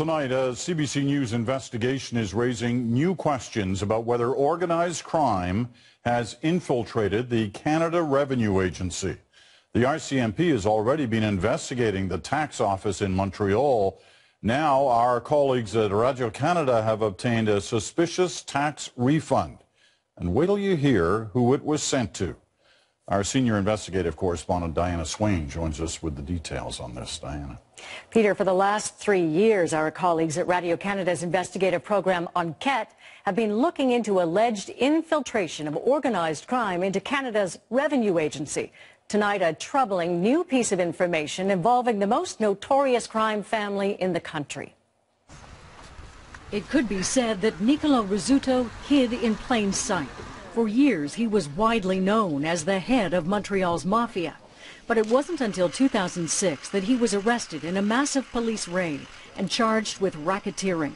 Tonight, a CBC News investigation is raising new questions about whether organized crime has infiltrated the Canada Revenue Agency. The RCMP has already been investigating the tax office in Montreal. Now, our colleagues at Radio-Canada have obtained a suspicious tax refund. And wait till you hear who it was sent to. Our senior investigative correspondent, Diana Swain, joins us with the details on this. Diana. Peter, for the last 3 years, our colleagues at Radio-Canada's investigative program Enquête have been looking into alleged infiltration of organized crime into Canada's Revenue Agency. Tonight, a troubling new piece of information involving the most notorious crime family in the country. It could be said that Nicolas Rizzuto hid in plain sight. For years, he was widely known as the head of Montreal's mafia. But it wasn't until 2006 that he was arrested in a massive police raid and charged with racketeering.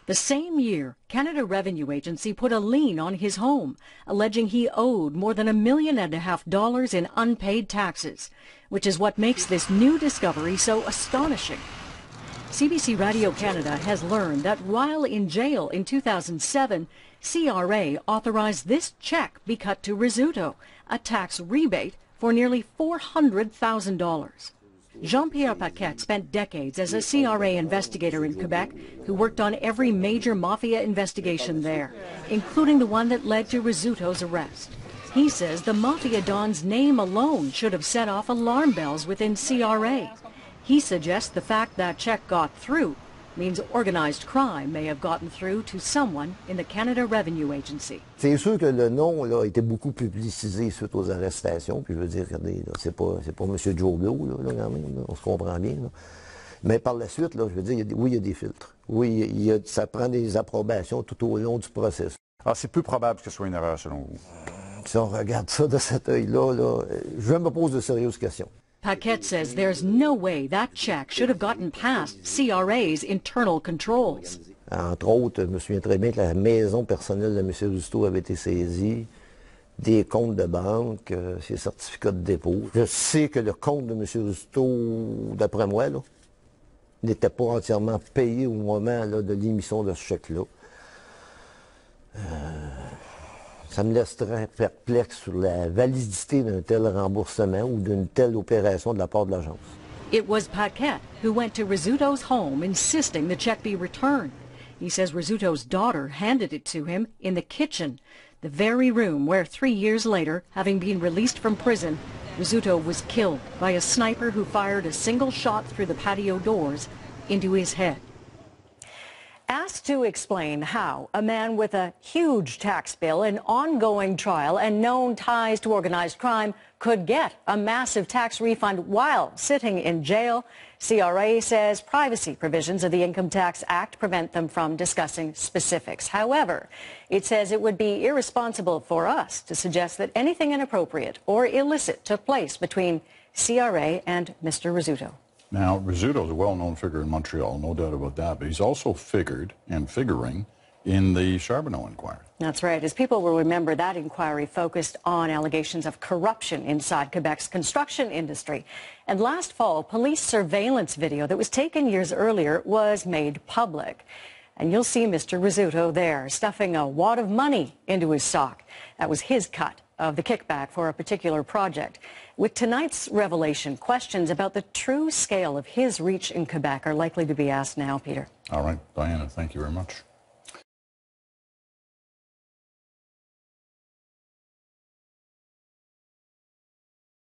The same year, Canada Revenue Agency put a lien on his home, alleging he owed more than $1.5 million in unpaid taxes, which is what makes this new discovery so astonishing. CBC Radio-Canada has learned that while in jail in 2007, CRA authorized this check be cut to Rizzuto, a tax rebate for nearly $400,000. Jean-Pierre Paquette spent decades as a CRA investigator in Quebec who worked on every major mafia investigation there, including the one that led to Rizzuto's arrest. He says the mafia don's name alone should have set off alarm bells within CRA. He suggests the fact that check got through means organized crime may have gotten through to someone in the Canada Revenue Agency. C'est sûr que le nom là, a été beaucoup publicisé suite aux arrestations. Puis je veux dire, regardez, c'est pas M. Joe Blow, là, quand même, là, on se comprend bien. Là. Mais par la suite, là, je veux dire, oui, il y a des filtres. Oui, ça prend des approbations tout au long du processus. Alors, c'est peu probable que ce soit une erreur, selon vous? Si on regarde ça de cet œil-là, là, je me pose de sérieuses questions. Paquette says there's no way that check should have gotten past CRA's internal controls. Entre autres, je me souviens très bien que la maison personnelle de M. Rizzuto avait été saisie, des comptes de banque, ses certificats de dépôt. Je sais que le compte de M. Rizzuto, d'après moi, n'était pas entièrement payé au moment là, de l'émission de ce chèque-là. Ça me laisse très perplexe sur la validité d'un tel remboursement ou d'une telle opération de la part de l'agence. It was Paquette who went to Rizzuto's home insisting the check be returned. He says Rizzuto's daughter handed it to him in the kitchen, the very room where 3 years later, having been released from prison, Rizzuto was killed by a sniper who fired a single shot through the patio doors into his head. Asked to explain how a man with a huge tax bill, an ongoing trial, and known ties to organized crime could get a massive tax refund while sitting in jail, CRA says privacy provisions of the Income Tax Act prevent them from discussing specifics. However, it says it would be irresponsible for us to suggest that anything inappropriate or illicit took place between CRA and Mr. Rizzuto. Now, Rizzuto is a well-known figure in Montreal, no doubt about that, but he's also figured and figuring in the Charbonneau inquiry. That's right. As people will remember, that inquiry focused on allegations of corruption inside Quebec's construction industry. And last fall, police surveillance video that was taken years earlier was made public. And you'll see Mr. Rizzuto there, stuffing a wad of money into his sock. That was his cut of the kickback for a particular project. With tonight's revelation, questions about the true scale of his reach in Quebec are likely to be asked now, Peter. All right, Diana, thank you very much.